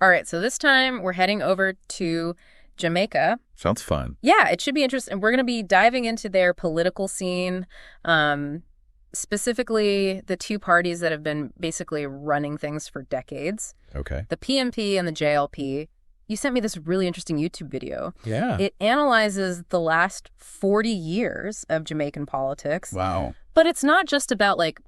All right, so this time we're heading over to Jamaica. Sounds fun. Yeah, it should be interesting. We're going to be diving into their political scene, specifically the two parties that have been basically running things for decades, Okay. the PNP and the JLP. You sent me this really interesting YouTube video. Yeah. It analyzes the last 40 years of Jamaican politics. Wow. But it's not just about, like,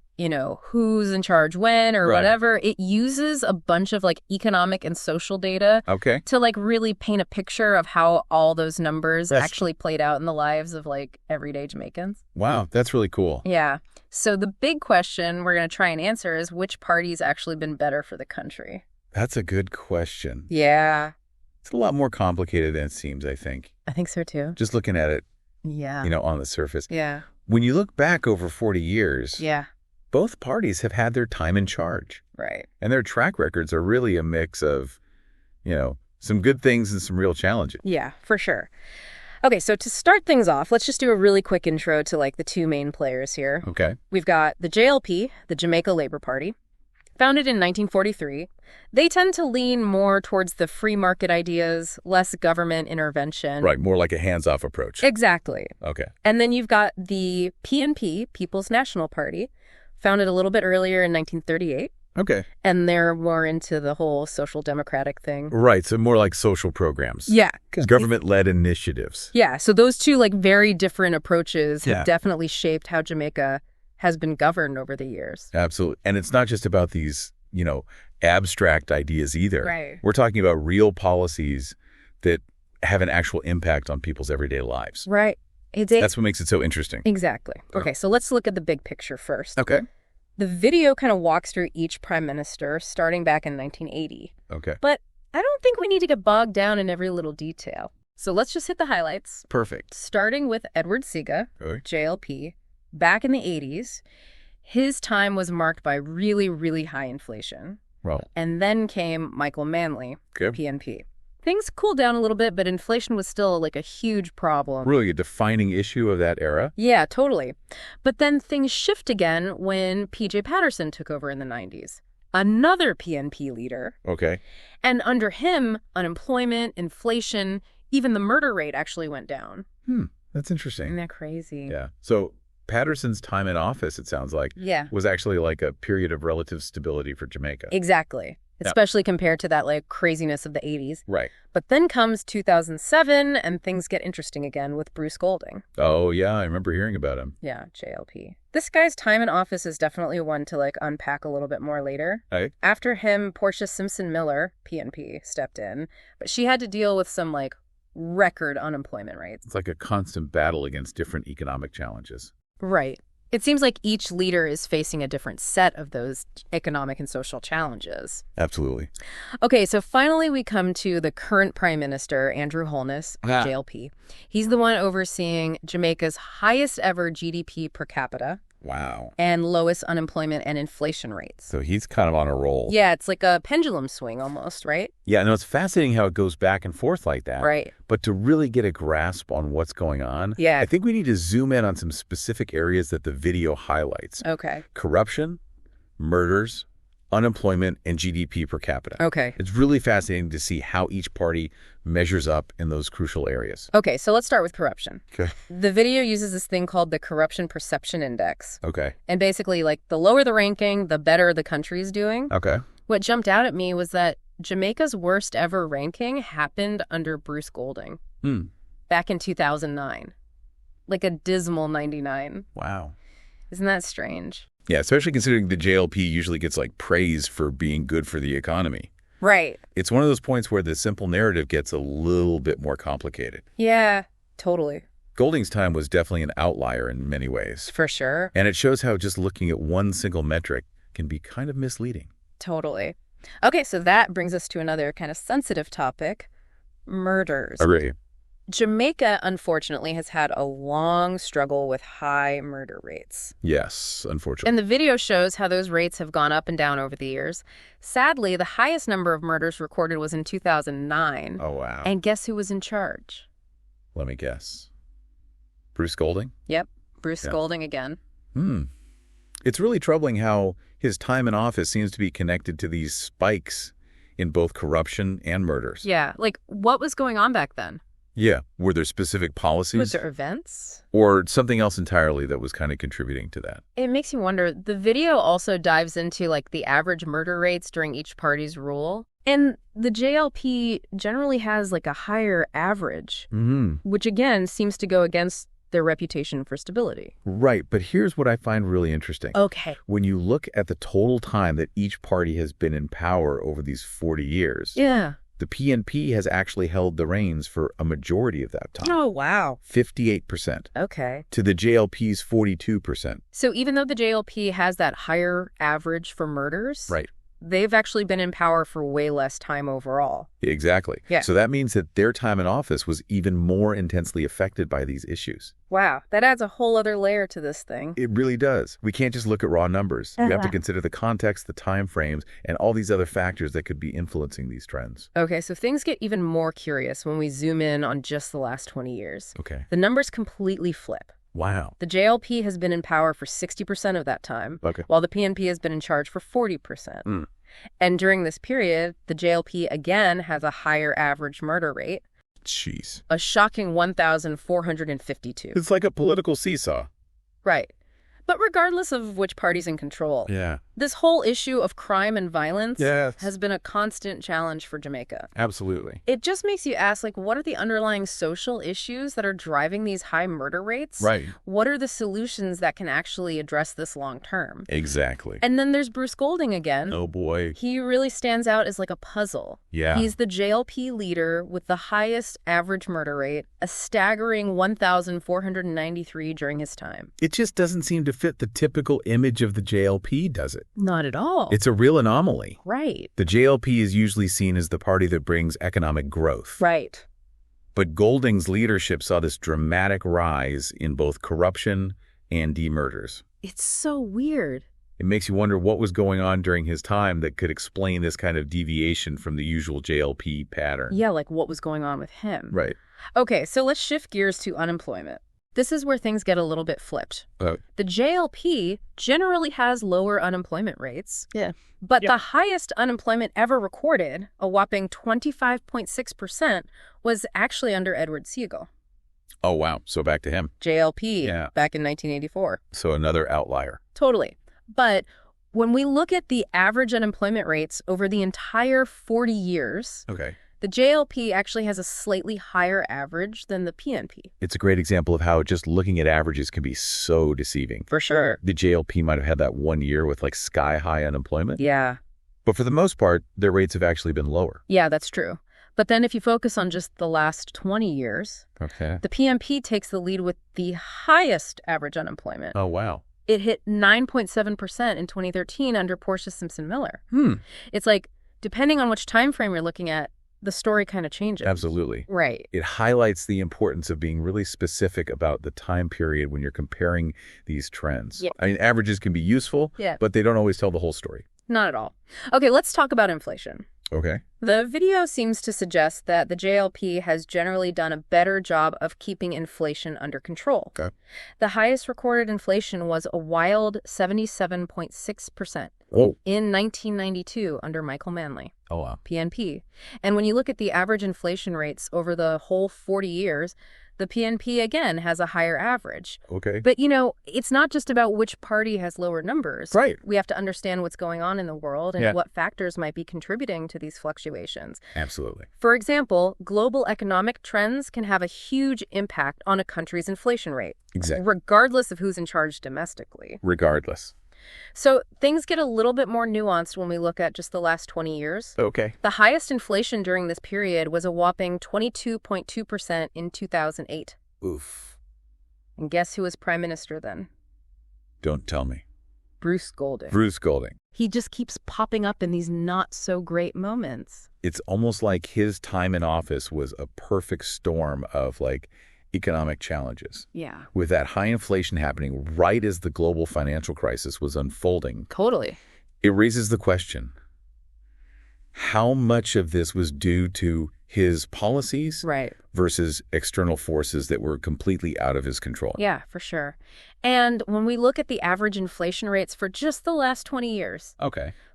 who's in charge when or Right. whatever. It uses a bunch of, like, economic and social data Okay. to, like, really paint a picture of how all those numbers That's- actually played out in the lives of, like, everyday Jamaicans. Wow, that's really cool. Yeah. So the big question we're going to try and answer is which party's actually been better for the country? That's a good question. Yeah. It's a lot more complicated than it seems, I think. I think so, too. Just looking at it, Yeah. on the surface. Yeah. When you look back over 40 years, Yeah. both parties have had their time in charge. Right. And their track records are really a mix of, some good things and some real challenges. Yeah, for sure. Okay, so to start things off, let's just do a really quick intro to, like, the two main players here. Okay. We've got the JLP, the Jamaica Labour Party, founded in 1943. They tend to lean more towards the free market ideas, less government intervention. Right, more like a hands-off approach. Exactly. Okay. And then you've got the PNP, People's National Party, founded a little bit earlier in 1938. Okay. And they're more into the whole social democratic thing. Right, so more like social programs. Yeah. Government-led initiatives. Yeah, so those two, like, very different approaches Yeah. have definitely shaped how Jamaica has been governed over the years. Absolutely. And it's not just about these, abstract ideas either. Right. We're talking about real policies that have an actual impact on people's everyday lives. Right. That's what makes it so interesting. Exactly. Okay, so let's look at the big picture first. Okay. The video kind of walks through each prime minister starting back in 1980. Okay. But I don't think we need to get bogged down in every little detail. So let's just hit the highlights. Perfect. Starting with Edward Siga, Okay. JLP, back in the 80s. His time was marked by really, really high inflation. Well, And then came Michael Manley, okay. PNP. Things cooled down a little bit, but inflation was still, like, a huge problem. Really a defining issue of that era. Yeah, totally. But then things shift again when P.J. Patterson took over in the 90s. Another PNP leader. Okay. And under him, unemployment, inflation, even the murder rate actually went down. That's interesting. Isn't that crazy? Yeah. So Patterson's time in office, it sounds like, Yeah, was actually like a period of relative stability for Jamaica. exactly. Especially compared to that, like, craziness of the 80s. Right. But then comes 2007, and things get interesting again with Bruce Golding. Oh, yeah. I remember hearing about him. Yeah, JLP. This guy's time in office is definitely one to, like, unpack a little bit more later. Hey? After him, Portia Simpson Miller, PNP, stepped in, but she had to deal with some, like, record unemployment rates. It's like a constant battle against different economic challenges. Right. It seems like each leader is facing a different set of those economic and social challenges. Absolutely. Okay, so finally we come to the current Prime Minister, Andrew Holness, Ah. JLP. He's the one overseeing Jamaica's highest ever GDP per capita Wow. and lowest unemployment and inflation rates. So he's kind of on a roll. Yeah, it's like a pendulum swing almost, right? Yeah, no, it's fascinating how it goes back and forth like that. Right. But to really get a grasp on what's going on, Yeah. I think we need to zoom in on some specific areas that the video highlights. Okay. Corruption, murders, unemployment, and GDP per capita. Okay. It's really fascinating to see how each party measures up in those crucial areas. Okay, so let's start with corruption. Okay. The video uses this thing called the Corruption Perception Index. Okay. And basically, like, the lower the ranking, the better the country's doing. Okay. What jumped out at me was that Jamaica's worst ever ranking happened under Bruce Golding back in 2009. Like a dismal 99. Wow. Isn't that strange? Yeah, especially considering the JLP usually gets like praise for being good for the economy. Right. It's one of those points where the simple narrative gets a little bit more complicated. Yeah, totally. Golding's time was definitely an outlier in many ways. For sure. And it shows how just looking at one single metric can be kind of misleading. Totally. Okay, so that brings us to another kind of sensitive topic, murders. Agree. Jamaica, unfortunately, has had a long struggle with high murder rates. Yes, unfortunately. And the video shows how those rates have gone up and down over the years. Sadly, the highest number of murders recorded was in 2009. Oh, wow. And guess who was in charge? Let me guess. Bruce Golding? Yep, Bruce Yeah. Golding again. It's really troubling how his time in office seems to be connected to these spikes in both corruption and murders. Yeah, like what was going on back then? Yeah. Were there specific policies? Was there events? Or something else entirely that was kind of contributing to that? It makes you wonder. The video also dives into like the average murder rates during each party's rule. And the JLP generally has like a higher average, which again seems to go against their reputation for stability. Right, but here's what I find really interesting. Okay. When you look at the total time that each party has been in power over these 40 years, Yeah. the PNP has actually held the reins for a majority of that time. Oh, wow. 58%. Okay. To the JLP's 42%. So even though the JLP has that higher average for murders, Right. they've actually been in power for way less time overall. Exactly. Yeah. So that means that their time in office was even more intensely affected by these issues. Wow, that adds a whole other layer to this thing. It really does. We can't just look at raw numbers. We have to consider the context, the time frames, and all these other factors that could be influencing these trends. Okay, so things get even more curious when we zoom in on just the last 20 years. Okay. The numbers completely flip. Wow. The JLP has been in power for 60% of that time, Okay. while the PNP has been in charge for 40%. And during this period, the JLP again has a higher average murder rate, Jeez. a shocking 1,452. It's like a political seesaw. Right. But regardless of which party's in control, Yeah. this whole issue of crime and violence Yes. has been a constant challenge for Jamaica. Absolutely. It just makes you ask, like, what are the underlying social issues that are driving these high murder rates? Right. What are the solutions that can actually address this long term? Exactly. And then there's Bruce Golding again. Oh, boy. He really stands out as like a puzzle. Yeah. He's the JLP leader with the highest average murder rate, a staggering 1,493 during his time. It just doesn't seem to fit the typical image of the JLP, does it? Not at all. It's a real anomaly. Right. The JLP is usually seen as the party that brings economic growth. Right. But Golding's leadership saw this dramatic rise in both corruption and demurders. It's so weird. It makes you wonder what was going on during his time that could explain this kind of deviation from the usual JLP pattern. Yeah, like what was going on with him. Right. Okay, so let's shift gears to unemployment. This is where things get a little bit flipped. The JLP generally has lower unemployment rates. Yeah. But the highest unemployment ever recorded, a whopping 25.6%, was actually under Edward Seagull. Oh, wow. So back to him. JLP Yeah. back in 1984. So another outlier. Totally. But when we look at the average unemployment rates over the entire 40 years, Okay. the JLP actually has a slightly higher average than the PNP. It's a great example of how just looking at averages can be so deceiving. For sure. The JLP might have had that 1 year with like sky-high unemployment. Yeah. But for the most part, their rates have actually been lower. Yeah, that's true. But then if you focus on just the last 20 years, Okay. the PNP takes the lead with the highest average unemployment. Oh, wow. It hit 9.7% in 2013 under Portia Simpson Miller. Hmm. It's like, depending on which time frame you're looking at, the story kind of changes. Absolutely. Right. It highlights the importance of being really specific about the time period when you're comparing these trends. Yeah. I mean, averages can be useful, but they don't always tell the whole story. Not at all. Okay, let's talk about inflation. Okay. The video seems to suggest that the JLP has generally done a better job of keeping inflation under control. Okay. The highest recorded inflation was a wild 77.6% in 1992 under Michael Manley, Oh, wow. PNP. And when you look at the average inflation rates over the whole 40 years, the PNP, again, has a higher average. Okay. But, you know, it's not just about which party has lower numbers. Right. We have to understand what's going on in the world and what factors might be contributing to these fluctuations. Absolutely. For example, global economic trends can have a huge impact on a country's inflation rate, Exactly. regardless of who's in charge domestically. Regardless. So things get a little bit more nuanced when we look at just the last 20 years. Okay. The highest inflation during this period was a whopping 22.2% in 2008. Oof. And guess who was prime minister then? Don't tell me. Bruce Golding. Bruce Golding. He just keeps popping up in these not-so-great moments. It's almost like his time in office was a perfect storm of like economic challenges. Yeah. With that high inflation happening right as the global financial crisis was unfolding. Totally. It raises the question, how much of this was due to his policies versus external forces that were completely out of his control? Yeah, for sure. And when we look at the average inflation rates for just the last 20 years,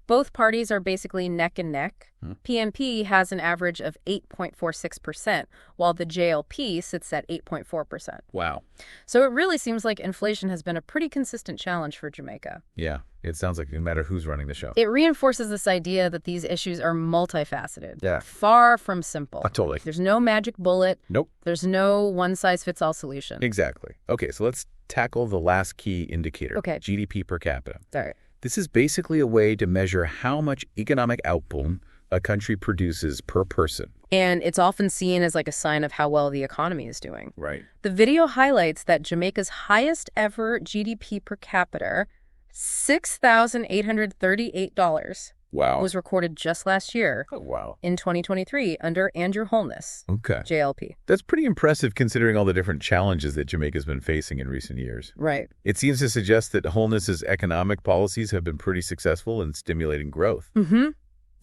Both parties are basically neck and neck. PNP has an average of 8.46%, while the JLP sits at 8.4%. Wow. So it really seems like inflation has been a pretty consistent challenge for Jamaica. Yeah, it sounds like no matter who's running the show. It reinforces this idea that these issues are multifaceted. Yeah. Far from simple. Totally. There's no magic bullet. Nope. There's no one-size-fits-all solution. Exactly. Okay, so let's tackle the last key indicator. Okay. GDP per capita. All right. This is basically a way to measure how much economic output a country produces per person. And it's often seen as like a sign of how well the economy is doing. Right. The video highlights that Jamaica's highest ever GDP per capita, $6,838, Wow. was recorded just last year. Oh, wow. In 2023 under Andrew Holness, Okay. JLP. That's pretty impressive considering all the different challenges that Jamaica's been facing in recent years. Right. It seems to suggest that Holness's economic policies have been pretty successful in stimulating growth. Mm-hmm.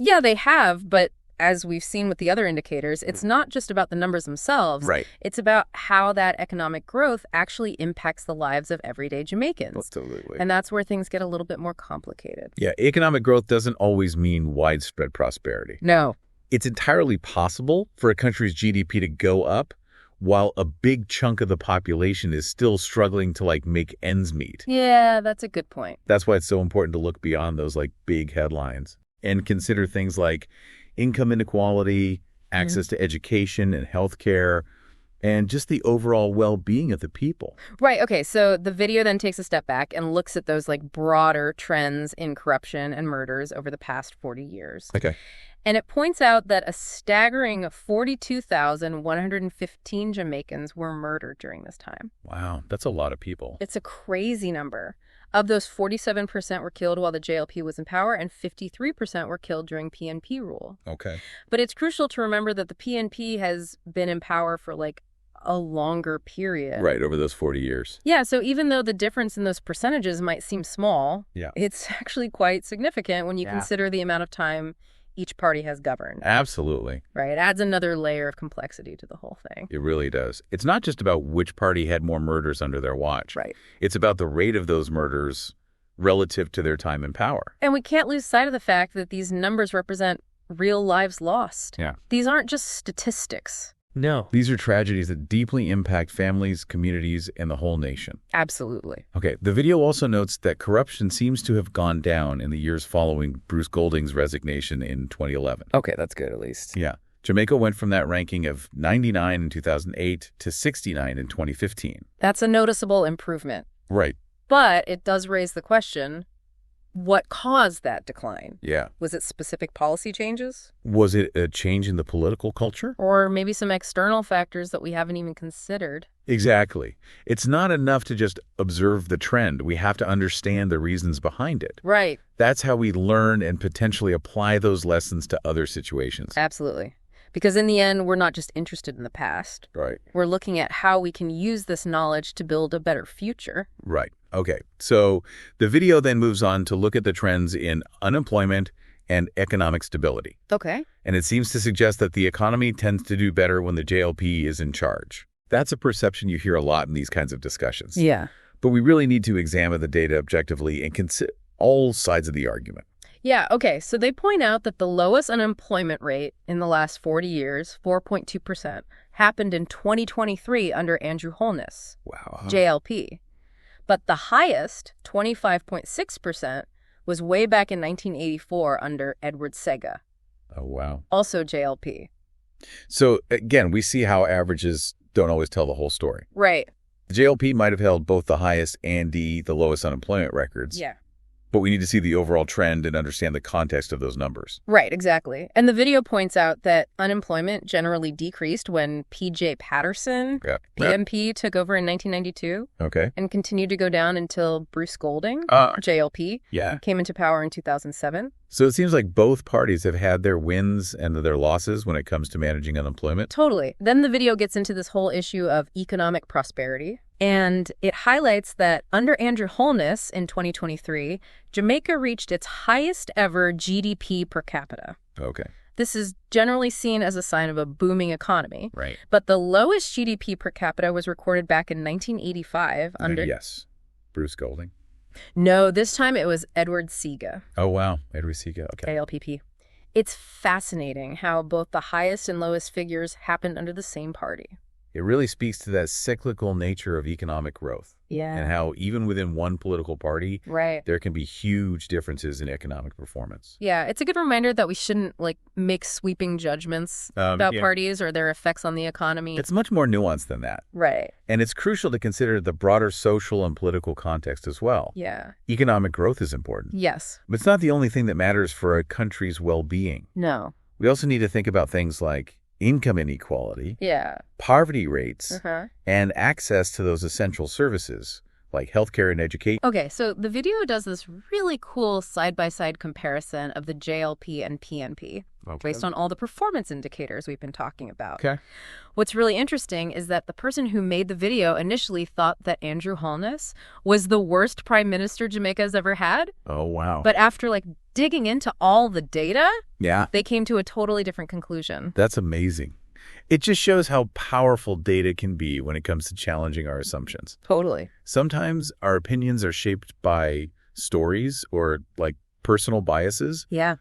Yeah, they have, but as we've seen with the other indicators, it's not just about the numbers themselves. Right. It's about how that economic growth actually impacts the lives of everyday Jamaicans. Absolutely. And that's where things get a little bit more complicated. Yeah, economic growth doesn't always mean widespread prosperity. No. It's entirely possible for a country's GDP to go up while a big chunk of the population is still struggling to make ends meet. Yeah, that's a good point. That's why it's so important to look beyond those big headlines and consider things like income inequality, access to education and healthcare, and just the overall well-being of the people. Right. Okay. So the video then takes a step back and looks at those broader trends in corruption and murders over the past 40 years. Okay. And it points out that a staggering 42,115 Jamaicans were murdered during this time. Wow. That's a lot of people. It's a crazy number. Of those, 47% were killed while the JLP was in power, and 53% were killed during PNP rule. Okay. But it's crucial to remember that the PNP has been in power for a longer period. Right, over those 40 years. Yeah, so even though the difference in those percentages might seem small, yeah, it's actually quite significant when you consider the amount of time each party has governed. Absolutely. Right. It adds another layer of complexity to the whole thing. It really does. It's not just about which party had more murders under their watch. Right. It's about the rate of those murders relative to their time in power. And we can't lose sight of the fact that these numbers represent real lives lost. Yeah. These aren't just statistics. No. These are tragedies that deeply impact families, communities, and the whole nation. Absolutely. Okay, the video also notes that corruption seems to have gone down in the years following Bruce Golding's resignation in 2011. Okay, that's good at least. Yeah. Jamaica went from that ranking of 99 in 2008 to 69 in 2015. That's a noticeable improvement. Right. But it does raise the question, what caused that decline? Yeah. Was it specific policy changes? Was it a change in the political culture? Or maybe some external factors that we haven't even considered? Exactly. It's not enough to just observe the trend. We have to understand the reasons behind it. Right. That's how we learn and potentially apply those lessons to other situations. Absolutely. Because in the end, we're not just interested in the past. Right. We're looking at how we can use this knowledge to build a better future. Right. Okay. So the video then moves on to look at the trends in unemployment and economic stability. Okay. And it seems to suggest that the economy tends to do better when the JLP is in charge. That's a perception you hear a lot in these kinds of discussions. Yeah. But we really need to examine the data objectively and consider all sides of the argument. Yeah, okay. So they point out that the lowest unemployment rate in the last 40 years, 4.2%, happened in 2023 under Andrew Holness, Wow. JLP. But the highest, 25.6%, was way back in 1984 under Edward Sega. Oh, wow. Also JLP. So, again, we see how averages don't always tell the whole story. Right. The JLP might have held both the highest and the lowest unemployment records. Yeah. But we need to see the overall trend and understand the context of those numbers. Right, exactly. And the video points out that unemployment generally decreased when P.J. Patterson, PNP, took over in 1992. Okay. And continued to go down until Bruce Golding, JLP, came into power in 2007. So it seems like both parties have had their wins and their losses when it comes to managing unemployment. Totally. Then the video gets into this whole issue of economic prosperity. And it highlights that under Andrew Holness in 2023, Jamaica reached its highest ever GDP per capita. Okay. This is generally seen as a sign of a booming economy. Right. But the lowest GDP per capita was recorded back in 1985 under... Yes. Bruce Golding. No, this time it was Edward Seaga. Oh, wow. Edward Seaga. Okay. JLPP. It's fascinating how both the highest and lowest figures happened under the same party. It really speaks to that cyclical nature of economic growth. Yeah. And how even within one political party, Right. there can be huge differences in economic performance. Yeah, it's a good reminder that we shouldn't make sweeping judgments about parties or their effects on the economy. It's much more nuanced than that. Right. And it's crucial to consider the broader social and political context as well. Yeah. Economic growth is important. Yes. But it's not the only thing that matters for a country's well-being. No. We also need to think about things like income inequality, Yeah. poverty rates, Uh-huh. and access to those essential services like healthcare and education. Okay, so the video does this really cool side-by-side comparison of the JLP and PNP based on all the performance indicators we've been talking about. Okay. What's really interesting is that the person who made the video initially thought that Andrew Holness was the worst prime minister Jamaica's ever had. Oh, wow. But after digging into all the data, yeah, they came to a totally different conclusion. That's amazing. It just shows how powerful data can be when it comes to challenging our assumptions. Totally. Sometimes our opinions are shaped by stories or personal biases. Yeah.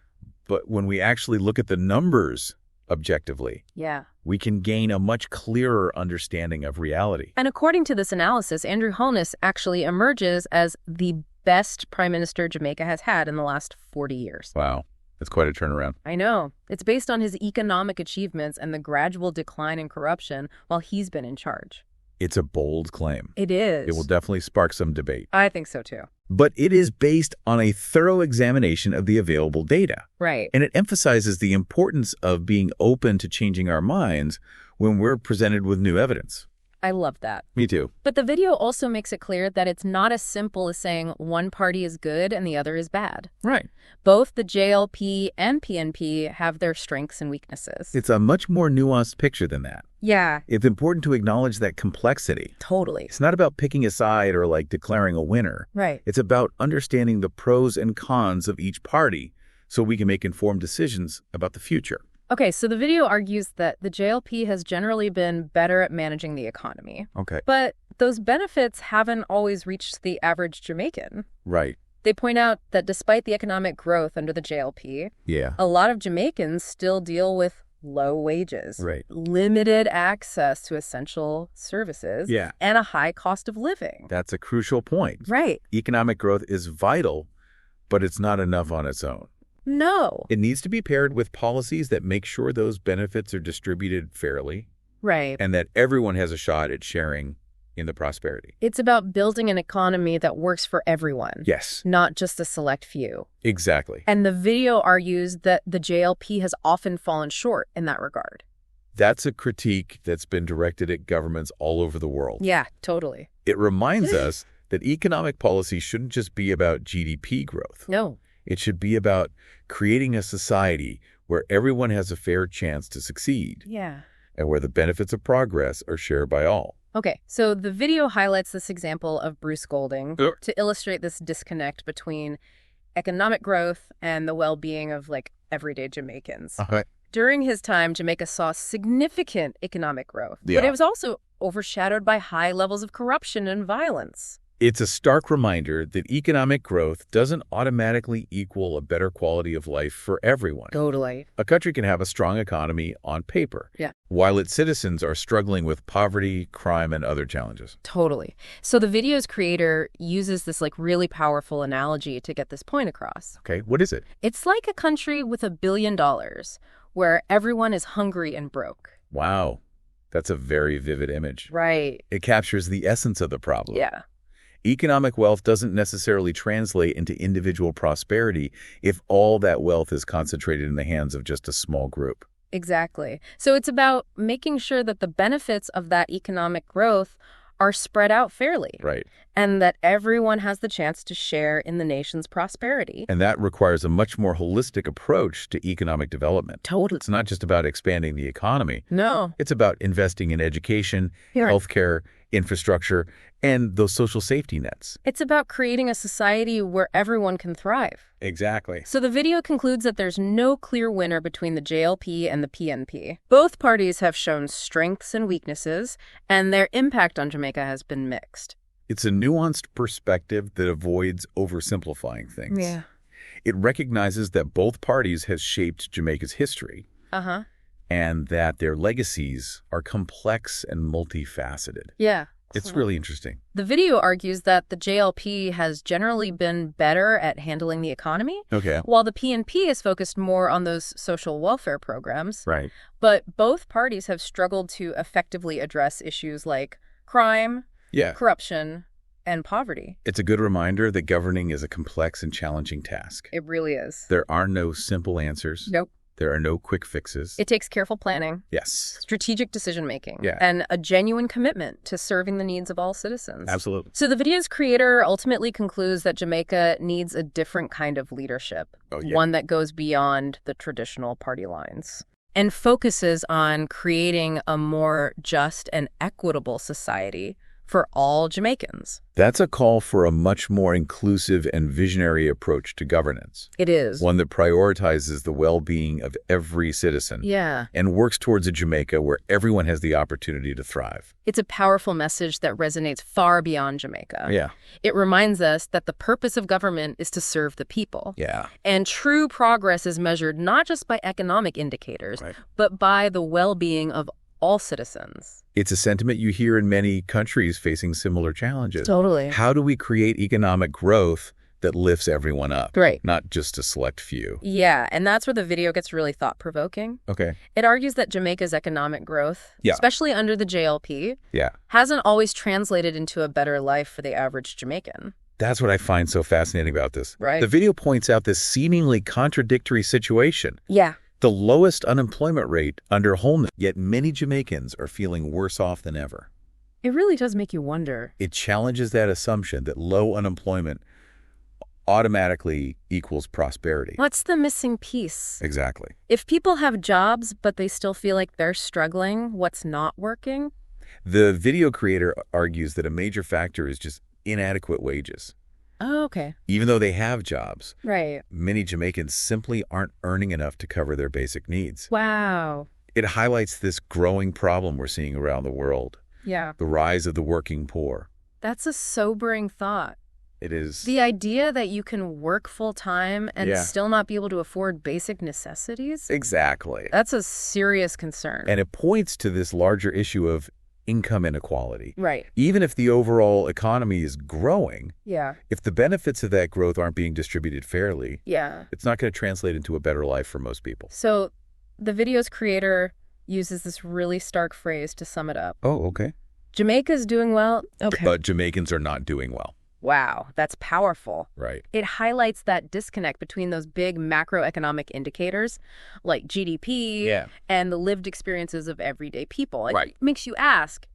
But when we actually look at the numbers objectively, yeah, we can gain a much clearer understanding of reality. And according to this analysis, Andrew Holness actually emerges as the best prime minister Jamaica has had in the last 40 years. Wow. That's quite a turnaround. I know. It's based on his economic achievements and the gradual decline in corruption while he's been in charge. It's a bold claim. It is. It will definitely spark some debate. I think so, too. But it is based on a thorough examination of the available data. Right. And it emphasizes the importance of being open to changing our minds when we're presented with new evidence. I love that. Me too. But the video also makes it clear that it's not as simple as saying one party is good and the other is bad. Right. Both the JLP and PNP have their strengths and weaknesses. It's a much more nuanced picture than that. Yeah. It's important to acknowledge that complexity. Totally. It's not about picking a side or declaring a winner. Right. It's about understanding the pros and cons of each party so we can make informed decisions about the future. Okay, so the video argues that the JLP has generally been better at managing the economy. Okay. But those benefits haven't always reached the average Jamaican. Right. They point out that despite the economic growth under the JLP, a lot of Jamaicans still deal with low wages, limited access to essential services, and a high cost of living. That's a crucial point. Right. Economic growth is vital, but it's not enough on its own. No. It needs to be paired with policies that make sure those benefits are distributed fairly. Right. And that everyone has a shot at sharing in the prosperity. It's about building an economy that works for everyone. Yes. Not just a select few. Exactly. And the video argues that the JLP has often fallen short in that regard. That's a critique that's been directed at governments all over the world. Yeah, totally. It reminds us that economic policy shouldn't just be about GDP growth. No. It should be about creating a society where everyone has a fair chance to succeed. Yeah. And where the benefits of progress are shared by all. Okay, so the video highlights this example of Bruce Golding to illustrate this disconnect between economic growth and the well-being of everyday Jamaicans. During his time, Jamaica saw significant economic growth, but it was also overshadowed by high levels of corruption and violence. It's a stark reminder that economic growth doesn't automatically equal a better quality of life for everyone. Totally. A country can have a strong economy on paper, while its citizens are struggling with poverty, crime, and other challenges. Totally. So the video's creator uses this really powerful analogy to get this point across. Okay, what is it? It's like a country with $1 billion where everyone is hungry and broke. Wow. That's a very vivid image. Right. It captures the essence of the problem. Yeah. Economic wealth doesn't necessarily translate into individual prosperity if all that wealth is concentrated in the hands of just a small group. Exactly. So it's about making sure that the benefits of that economic growth are spread out fairly. Right. And that everyone has the chance to share in the nation's prosperity. And that requires a much more holistic approach to economic development. Totally. It's not just about expanding the economy. No. It's about investing in education, healthcare, infrastructure, and those social safety nets. It's about creating a society where everyone can thrive. Exactly. So the video concludes that there's no clear winner between the JLP and the PNP. Both parties have shown strengths and weaknesses, and their impact on Jamaica has been mixed. It's a nuanced perspective that avoids oversimplifying things. Yeah. It recognizes that both parties have shaped Jamaica's history. Uh-huh. And that their legacies are complex and multifaceted. Yeah. It's really interesting. The video argues that the JLP has generally been better at handling the economy, while the PNP is focused more on those social welfare programs. Right. But both parties have struggled to effectively address issues like crime, corruption, and poverty. It's a good reminder that governing is a complex and challenging task. It really is. There are no simple answers. Nope. There are no quick fixes. It takes careful planning. Yes. Strategic decision-making. And a genuine commitment to serving the needs of all citizens. Absolutely. So the video's creator ultimately concludes that Jamaica needs a different kind of leadership, one that goes beyond the traditional party lines, and focuses on creating a more just and equitable society for all Jamaicans. That's a call for a much more inclusive and visionary approach to governance. It is. One that prioritizes the well-being of every citizen. And works towards a Jamaica where everyone has the opportunity to thrive. It's a powerful message that resonates far beyond Jamaica. It reminds us that the purpose of government is to serve the people. And true progress is measured not just by economic indicators, but by the well-being of all citizens. It's a sentiment you hear in many countries facing similar challenges. Totally. How do we create economic growth that lifts everyone up? Not just a select few. And that's where the video gets really thought-provoking. It argues that Jamaica's economic growth, especially under the JLP, hasn't always translated into a better life for the average Jamaican. That's what I find so fascinating about this. The video points out this seemingly contradictory situation. The lowest unemployment rate under Holman, yet many Jamaicans are feeling worse off than ever. It really does make you wonder. It challenges that assumption that low unemployment automatically equals prosperity. What's the missing piece? Exactly. If people have jobs, but they still feel like they're struggling, what's not working? The video creator argues that a major factor is just inadequate wages. Even though they have jobs, many Jamaicans simply aren't earning enough to cover their basic needs. It highlights this growing problem we're seeing around the world. The rise of the working poor. That's a sobering thought. It is. The idea that you can work full-time and still not be able to afford basic necessities? Exactly. That's a serious concern. And it points to this larger issue of income inequality. Right. Even if the overall economy is growing, yeah, if the benefits of that growth aren't being distributed fairly, yeah, it's not going to translate into a better life for most people. So the video's creator uses this really stark phrase to sum it up. Oh, okay. Jamaica's doing well. Okay. But Jamaicans are not doing well. Wow, that's powerful. Right. It highlights that disconnect between those big macroeconomic indicators like GDP and the lived experiences of everyday people. It makes you ask,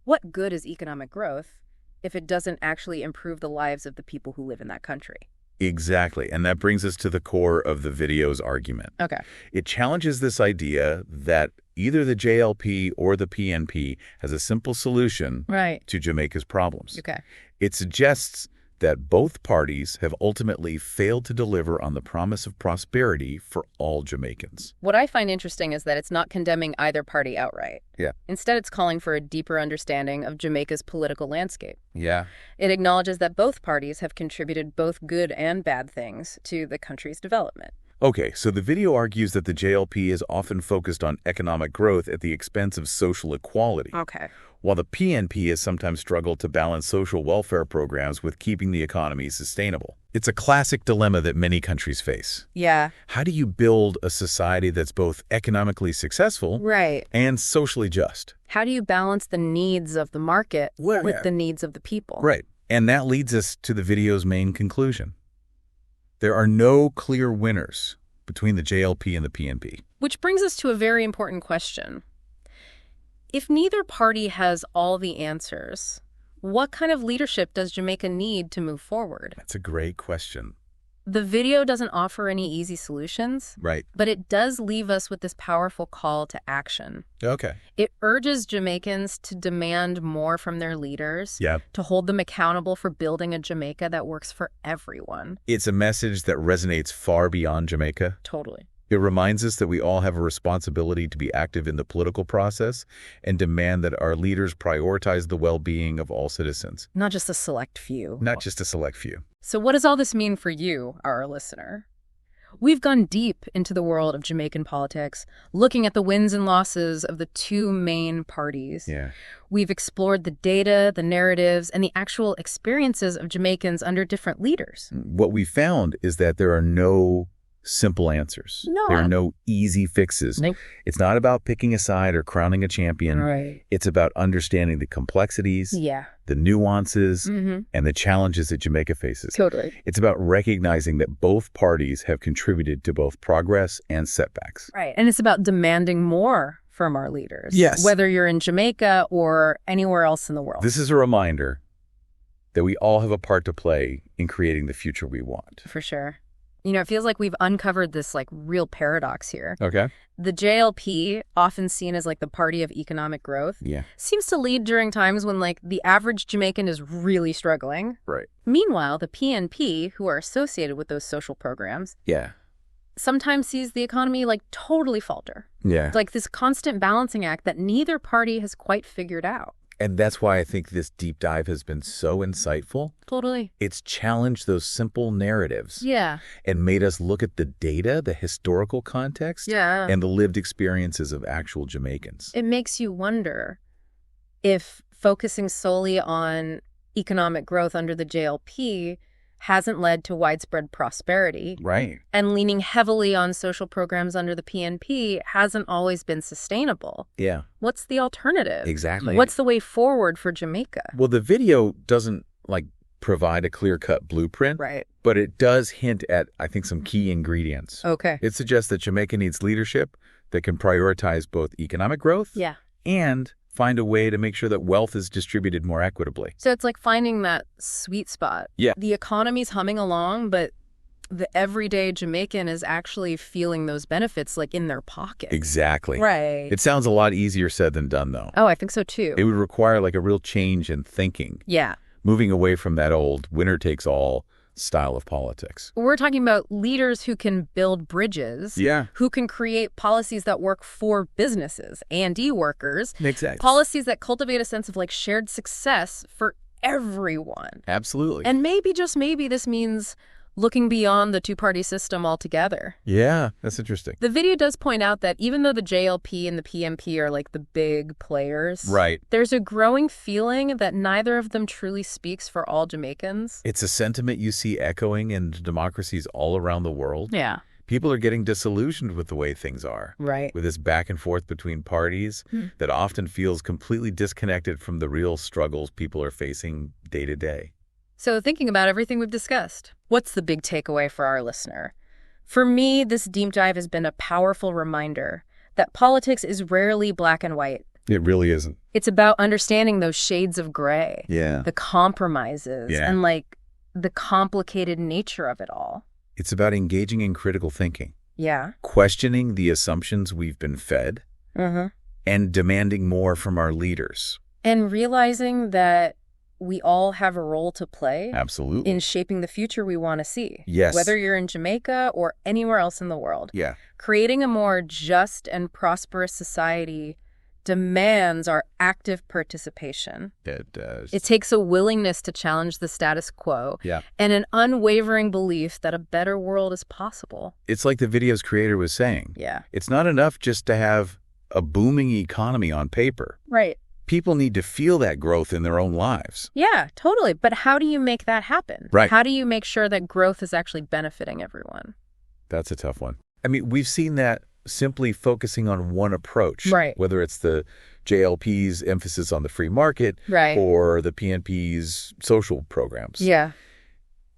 what good is economic growth if it doesn't actually improve the lives of the people who live in that country? Exactly. And that brings us to the core of the video's argument. Okay. It challenges this idea that either the JLP or the PNP has a simple solution to Jamaica's problems. Okay. It suggests that both parties have ultimately failed to deliver on the promise of prosperity for all Jamaicans. What I find interesting is that it's not condemning either party outright. Yeah. Instead, it's calling for a deeper understanding of Jamaica's political landscape. Yeah. It acknowledges that both parties have contributed both good and bad things to the country's development. Okay, so the video argues that the JLP is often focused on economic growth at the expense of social equality. Okay. While the PNP has sometimes struggled to balance social welfare programs with keeping the economy sustainable. It's a classic dilemma that many countries face. Yeah. How do you build a society that's both economically successful and socially just? How do you balance the needs of the market with the needs of the people? Right. And that leads us to the video's main conclusion. There are no clear winners between the JLP and the PNP. Which brings us to a very important question. If neither party has all the answers, what kind of leadership does Jamaica need to move forward? That's a great question. The video doesn't offer any easy solutions, but it does leave us with this powerful call to action. Okay. It urges Jamaicans to demand more from their leaders, to hold them accountable for building a Jamaica that works for everyone. It's a message that resonates far beyond Jamaica. Totally. It reminds us that we all have a responsibility to be active in the political process and demand that our leaders prioritize the well-being of all citizens. Not just a select few. Not just a select few. So what does all this mean for you, our listener? We've gone deep into the world of Jamaican politics, looking at the wins and losses of the two main parties. Yeah. We've explored the data, the narratives, and the actual experiences of Jamaicans under different leaders. What we found is that there are no simple answers. No. There are no easy fixes. Nope. It's not about picking a side or crowning a champion. Right. It's about understanding the complexities, Yeah. the nuances, and the challenges that Jamaica faces. Totally. It's about recognizing that both parties have contributed to both progress and setbacks. Right. And it's about demanding more from our leaders. Yes. Whether you're in Jamaica or anywhere else in the world. This is a reminder that we all have a part to play in creating the future we want. For sure. You know, it feels like we've uncovered this real paradox here. Okay. The JLP, often seen as the party of economic growth, seems to lead during times when the average Jamaican is really struggling. Right. Meanwhile, the PNP, who are associated with those social programs, sometimes sees the economy totally falter. Yeah. It's like this constant balancing act that neither party has quite figured out. And that's why I think this deep dive has been so insightful. Totally. It's challenged those simple narratives. Yeah. And made us look at the data, the historical context, and the lived experiences of actual Jamaicans. It makes you wonder if focusing solely on economic growth under the JLP hasn't led to widespread prosperity. Right. And leaning heavily on social programs under the PNP hasn't always been sustainable. Yeah. What's the alternative? Exactly. What's the way forward for Jamaica? Well, the video doesn't provide a clear-cut blueprint. Right. But it does hint at, I think, some key ingredients. Okay. It suggests that Jamaica needs leadership that can prioritize both economic growth and find a way to make sure that wealth is distributed more equitably. So it's like finding that sweet spot. Yeah. The economy's humming along, but the everyday Jamaican is actually feeling those benefits in their pocket. Exactly. Right. It sounds a lot easier said than done, though. Oh, I think so, too. It would require a real change in thinking. Yeah. Moving away from that old winner-takes-all style of politics. We're talking about leaders who can build bridges, who can create policies that work for businesses and workers, Exactly. policies that cultivate a sense of shared success for everyone. Absolutely. And maybe, just maybe, this means looking beyond the two-party system altogether. Yeah, that's interesting. The video does point out that even though the JLP and the PNP are the big players, right, there's a growing feeling that neither of them truly speaks for all Jamaicans. It's a sentiment you see echoing in democracies all around the world. Yeah. People are getting disillusioned with the way things are. Right. With this back and forth between parties that often feels completely disconnected from the real struggles people are facing day to day. So thinking about everything we've discussed, what's the big takeaway for our listener? For me, this deep dive has been a powerful reminder that politics is rarely black and white. It really isn't. It's about understanding those shades of gray, Yeah. the compromises, Yeah. and the complicated nature of it all. It's about engaging in critical thinking, Yeah. questioning the assumptions we've been fed, and demanding more from our leaders. And realizing that we all have a role to play Absolutely. in shaping the future we want to see. Yes. Whether you're in Jamaica or anywhere else in the world. Yeah. Creating a more just and prosperous society demands our active participation. It does. It takes a willingness to challenge the status quo Yeah. and an unwavering belief that a better world is possible. It's like the video's creator was saying. Yeah. It's not enough just to have a booming economy on paper. Right. People need to feel that growth in their own lives. Yeah, totally. But how do you make that happen? Right. How do you make sure that growth is actually benefiting everyone? That's a tough one. I mean, we've seen that simply focusing on one approach. Right. Whether it's the JLP's emphasis on the free market Right. or the PNP's social programs. Yeah.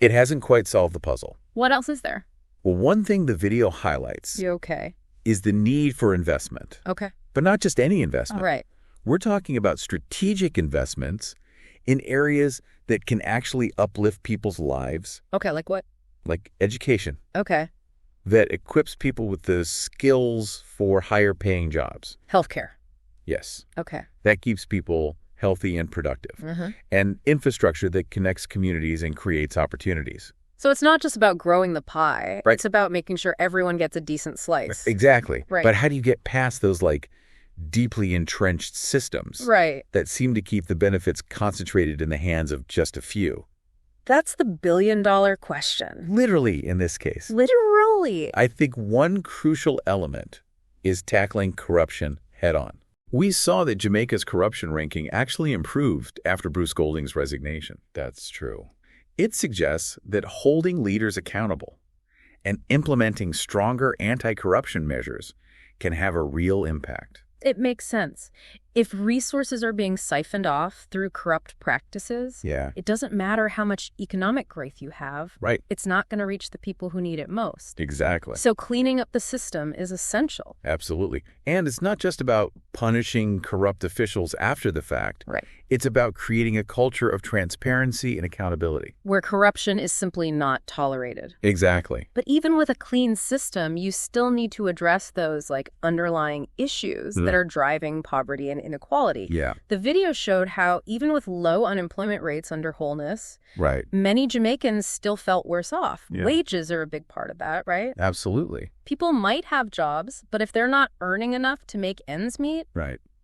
It hasn't quite solved the puzzle. What else is there? Well, one thing the video highlights You okay? is the need for investment. Okay. But not just any All investment. right. We're talking about strategic investments in areas that can actually uplift people's lives, Okay, like what? like education, Okay. that equips people with the skills for higher paying jobs. Healthcare. Yes. Okay. That keeps people healthy and productive. And infrastructure that connects communities and creates opportunities. So it's not just about growing the pie. Right. It's about making sure everyone gets a decent slice. Exactly. Right. But how do you get past those, like, deeply entrenched systems that seem to keep the benefits concentrated in the hands of just a few? That's the billion-dollar question. Literally, in this case. Literally. I think one crucial element is tackling corruption head-on. We saw that Jamaica's corruption ranking actually improved after Bruce Golding's resignation. That's true. It suggests that holding leaders accountable and implementing stronger anti-corruption measures can have a real impact. It makes sense. If resources are being siphoned off through corrupt practices, it doesn't matter how much economic growth you have. Right. It's not going to reach the people who need it most. Exactly. So cleaning up the system is essential. Absolutely. And it's not just about punishing corrupt officials after the fact. Right. It's about creating a culture of transparency and accountability. Where corruption is simply not tolerated. Exactly. But even with a clean system, you still need to address those underlying issues that are driving poverty and inequality. Yeah. The video showed how even with low unemployment rates under wholeness, many Jamaicans still felt worse off. Yeah. Wages are a big part of that, right? Absolutely. People might have jobs, but if they're not earning enough to make ends meet,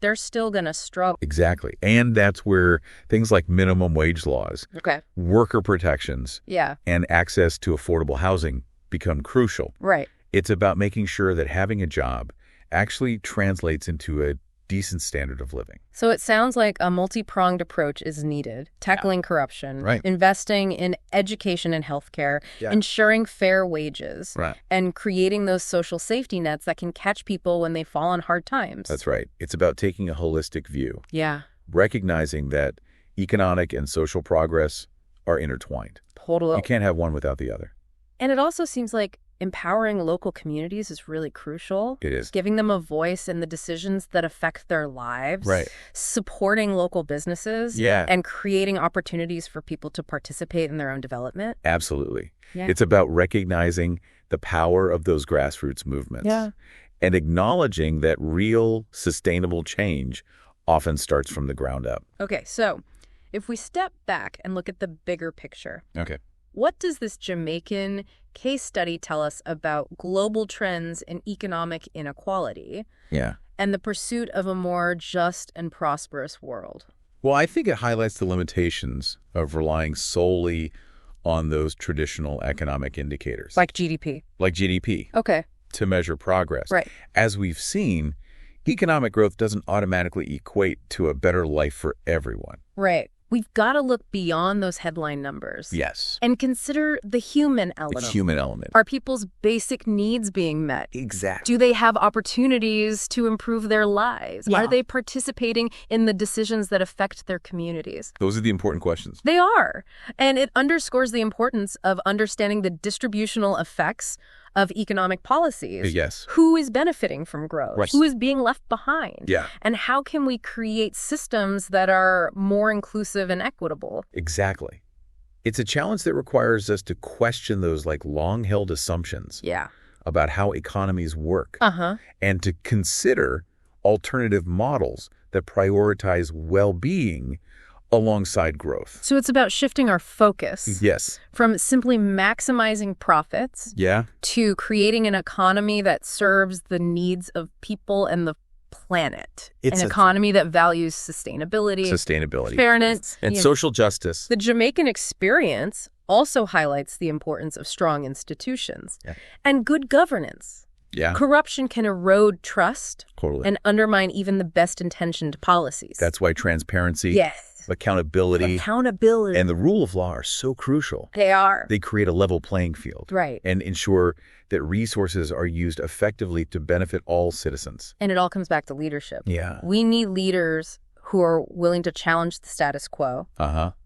they're still going to struggle. Exactly. And that's where things like minimum wage laws, worker protections, and access to affordable housing become crucial. Right. It's about making sure that having a job actually translates into a decent standard of living. So it sounds like a multi-pronged approach is needed. Tackling corruption, investing in education and healthcare, ensuring fair wages, and creating those social safety nets that can catch people when they fall on hard times. That's right. It's about taking a holistic view. Yeah. Recognizing that economic and social progress are intertwined. Totally. You can't have one without the other. And it also seems like empowering local communities is really crucial. It is. Giving them a voice in the decisions that affect their lives. Right. Supporting local businesses. Yeah. And creating opportunities for people to participate in their own development. Absolutely. Yeah. It's about recognizing the power of those grassroots movements. Yeah. And acknowledging that real, sustainable change often starts from the ground up. Okay, so if we step back and look at the bigger picture. Okay. What does this Jamaican case study tell us about global trends in economic inequality and the pursuit of a more just and prosperous world? Well, I think it highlights the limitations of relying solely on those traditional economic indicators. Like GDP. Like GDP. Okay. To measure progress. Right. As we've seen, economic growth doesn't automatically equate to a better life for everyone. Right. We've got to look beyond those headline numbers. Yes. And consider the human element. The human element. Are people's basic needs being met? Exactly. Do they have opportunities to improve their lives? Yeah. Are they participating in the decisions that affect their communities? Those are the important questions. They are. And it underscores the importance of understanding the distributional effects of economic policies. Yes. Who is benefiting from growth? Right. Who is being left behind? Yeah. And how can we create systems that are more inclusive and equitable? Exactly. It's a challenge that requires us to question those long-held assumptions about how economies work and to consider alternative models that prioritize well-being alongside growth. So it's about shifting our focus from simply maximizing profits to creating an economy that serves the needs of people and the planet. It's an economy that values sustainability, fairness, and social justice. The Jamaican experience also highlights the importance of strong institutions and good governance. Yeah. Corruption can erode trust Totally. and undermine even the best-intentioned policies. That's why transparency, accountability, and the rule of law are so crucial. They are. They create a level playing field. Right. And ensure that resources are used effectively to benefit all citizens. And it all comes back to leadership. Yeah. We need leaders who are willing to challenge the status quo,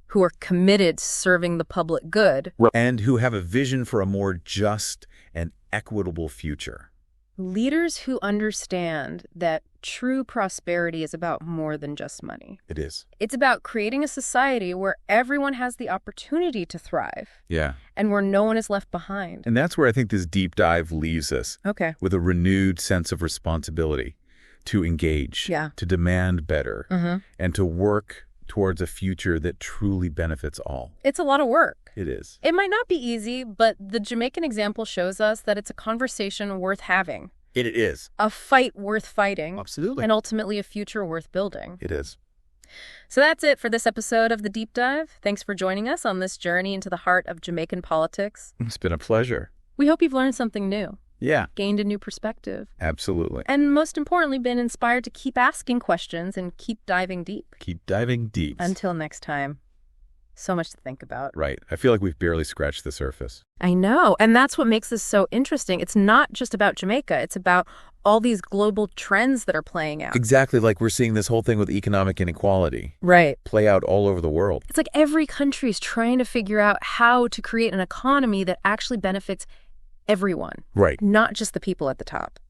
who are committed to serving the public good, and who have a vision for a more just and equitable future. Leaders who understand that true prosperity is about more than just money. It is. It's about creating a society where everyone has the opportunity to thrive. Yeah. And where no one is left behind. And that's where I think this deep dive leaves us. Okay. With a renewed sense of responsibility to engage, to demand better, and to work towards a future that truly benefits all. It's a lot of work. It is. It might not be easy, but the Jamaican example shows us that it's a conversation worth having. It is. A fight worth fighting. Absolutely. And ultimately a future worth building. It is. So that's it for this episode of The Deep Dive. Thanks for joining us on this journey into the heart of Jamaican politics. It's been a pleasure. We hope you've learned something new. Yeah. Gained a new perspective. Absolutely. And most importantly, been inspired to keep asking questions and keep diving deep. Keep diving deep. Until next time. So much to think about. Right. I feel like we've barely scratched the surface. I know. And that's what makes this so interesting. It's not just about Jamaica. It's about all these global trends that are playing out. Exactly, like we're seeing this whole thing with economic inequality. Right. Play out all over the world. It's like every country is trying to figure out how to create an economy that actually benefits everyone. Right. Not just the people at the top.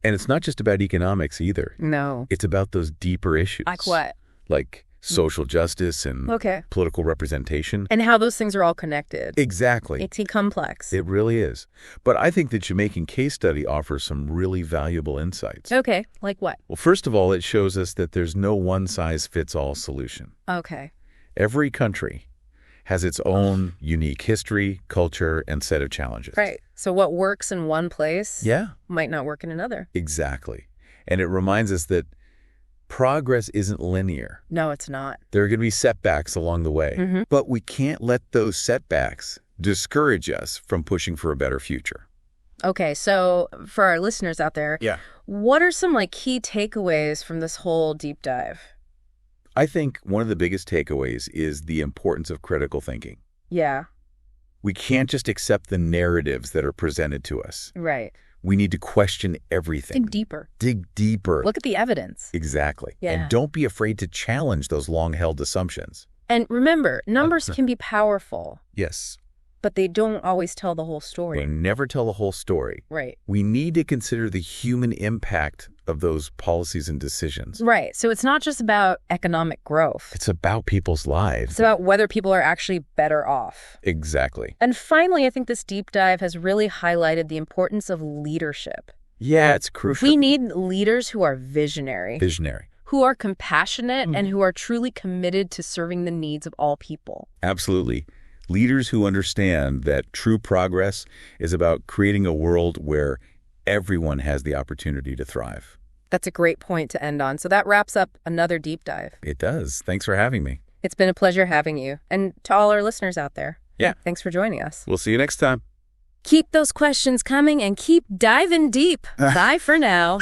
And it's not just about economics either. No. It's about those deeper issues. Like what? Like social justice and political representation. And how those things are all connected. Exactly. It's complex. It really is. But I think the Jamaican case study offers some really valuable insights. Okay, like what? Well, first of all, it shows us that there's no one-size-fits-all solution. Okay. Every country has its own unique history, culture, and set of challenges. Right. So what works in one place might not work in another. Exactly. And it reminds us that progress isn't linear. No, it's not. There are going to be setbacks along the way. But we can't let those setbacks discourage us from pushing for a better future. Okay, so for our listeners out there, what are some key takeaways from this whole deep dive? I think one of the biggest takeaways is the importance of critical thinking. Yeah. We can't just accept the narratives that are presented to us. Right. We need to question everything. Dig deeper. Dig deeper. Look at the evidence. Exactly. Yeah. And don't be afraid to challenge those long-held assumptions. And remember, numbers can be powerful. Yes. But they don't always tell the whole story. They never tell the whole story. Right. We need to consider the human impact of those policies and decisions. Right. So it's not just about economic growth. It's about people's lives. It's about whether people are actually better off. Exactly. And finally, I think this deep dive has really highlighted the importance of leadership. Yeah, it's crucial. We need leaders who are visionary. Who are compassionate and who are truly committed to serving the needs of all people. Absolutely. Leaders who understand that true progress is about creating a world where everyone has the opportunity to thrive. That's a great point to end on. So that wraps up another deep dive. It does. Thanks for having me. It's been a pleasure having you. And to all our listeners out there. Yeah. Thanks for joining us. We'll see you next time. Keep those questions coming and keep diving deep. Bye for now.